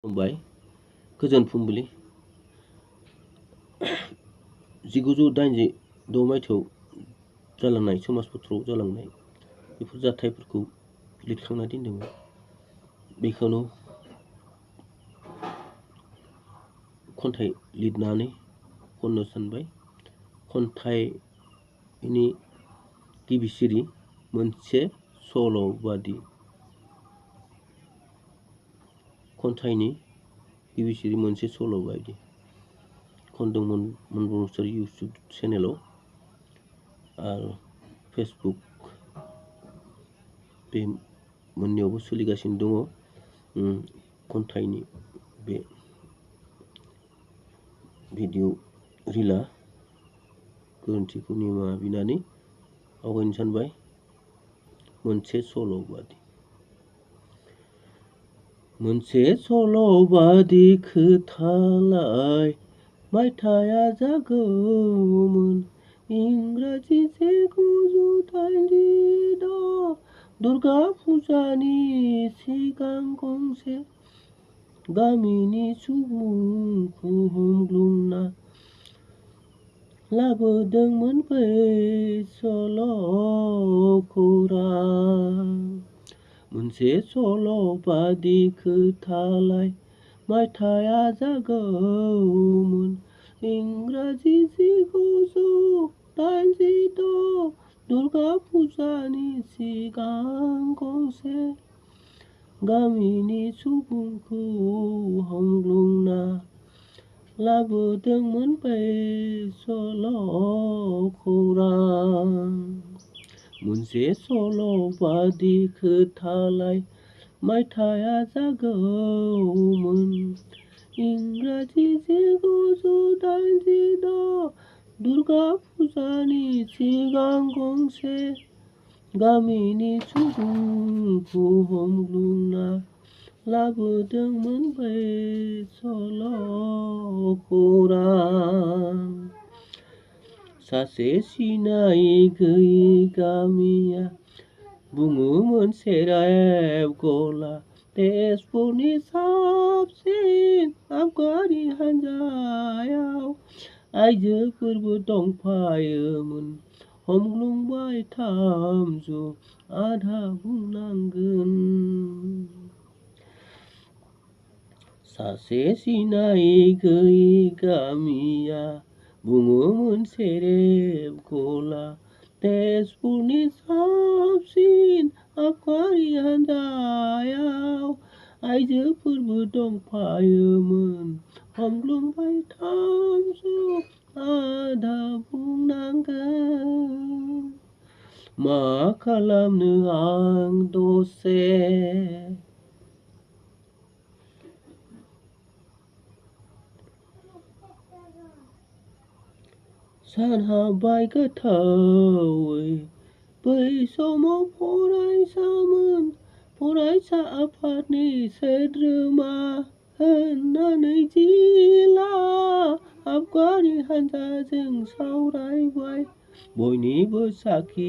खुलुमबाय गोजोन फुंबिलि 1986 मायथाइयाव जालांनाय समाजपत्रआव जालांनाय बेफोर जाथायफोरखौ लिरखांना दोनदोंमोन। बेखौनो खन्थाइ लिरनानै खननो सानबाय। खन्थाइनि गिबि सिरि मोनसे सल' बादि। खन्थाइनि गिबि सिरि मोनसे सल' बायदि खनदोंमोन मनब्रह्मचारी इउटुब चेनेलाव आरो फेसबुक बे मोननैयावबो सोलिगासिनो दङ। खन्थाइनि बे भिडिअ रिला गोरोन्थिखौ निमाहा बिनानै आवगायनो सानबाय। मोनसे सल' बादि। मोनसे सल' बादि खोथालाय मायथाइया जागौमोन इंराजि 1986 दुर्गा फुजानि सिगां गंसे गामिनि सुबुंखौ हमग्लुंना लाबोदोंमोन बै सल' खौरां। मोनसे सल' बादि खोथालाय मायथाइया जागौमोन इंराजि 1986 दुर्गा फुजानि सिगां गंसे गामिनि सुबुंखौ हमग्लुंना लाबोदोंमोन बै सल' खौरां। मोनसे सल' बादि खोथालाय मायथाइया जागौमोन इंराजि 1986 दुर्गा फुजानि सिगां गंसे गामिनि सुबुंखौ हमग्लुंना लाबोदोंमोन बै सल' खौरां। सासे सिनायि गैयि गामिया बुङोमोन सेरेब गला तेजपुरनि साबसिन आबगारि हानजायाव आइजोफोरबो दंफायोमोन हमग्लुंबाय 300 आधा बुंनांगोन। सासे सिनायि गैयि गामिया बुङोमोन सेरेब गला तेजपुरनि साबसिन आबगारि हानजायाव आइजोफोरबो दंफायोमोन हमग्लुंबाय 300 आधा बुंनांगोन। मा खालामनो आं दसे सानहाबबाय गोथौवै बै समाव फरायसामोन फरायसा आफादनि सोद्रोमा होननानै जिला आबगारि हानजाजों सावरायबाय बयनिबो साखि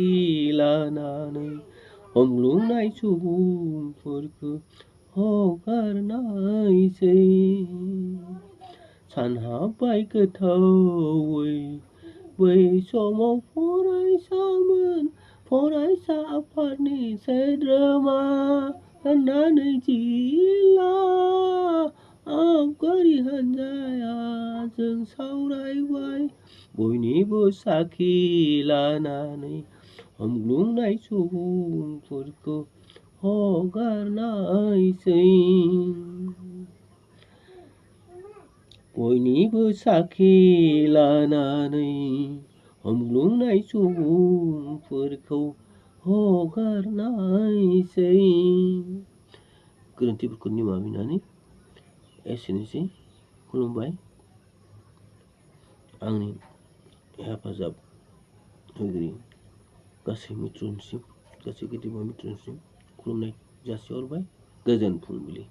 लानानै हमग्लुंनाय सुबुंफोरखौ हगारनायसै। सानहाबबाय गोथौवै बै समाव फरायसामोन फरायसा आफादनि सोद्रोमा होननानै जिला आबगारि हानजाया जों सावरायबाय बयनिबो साखि लानानै हमग्लुंनाय सुबुंफोरखौ हगारनायसै। बयनिबो साखि लानानै हमग्लुंनाय सुबुंफोरखौ हगारनायसै। गोरोन्थिफोरखौ निमाहा बिनानै एसेनोसै। खुलुमबाय। आंनि हेफाजाब होगिरि गासै मित्रनिसिम गासै गेदेमा मित्रनिसिम खुलुमनाय जासिहरबाय। गोजोन फुंबिलि।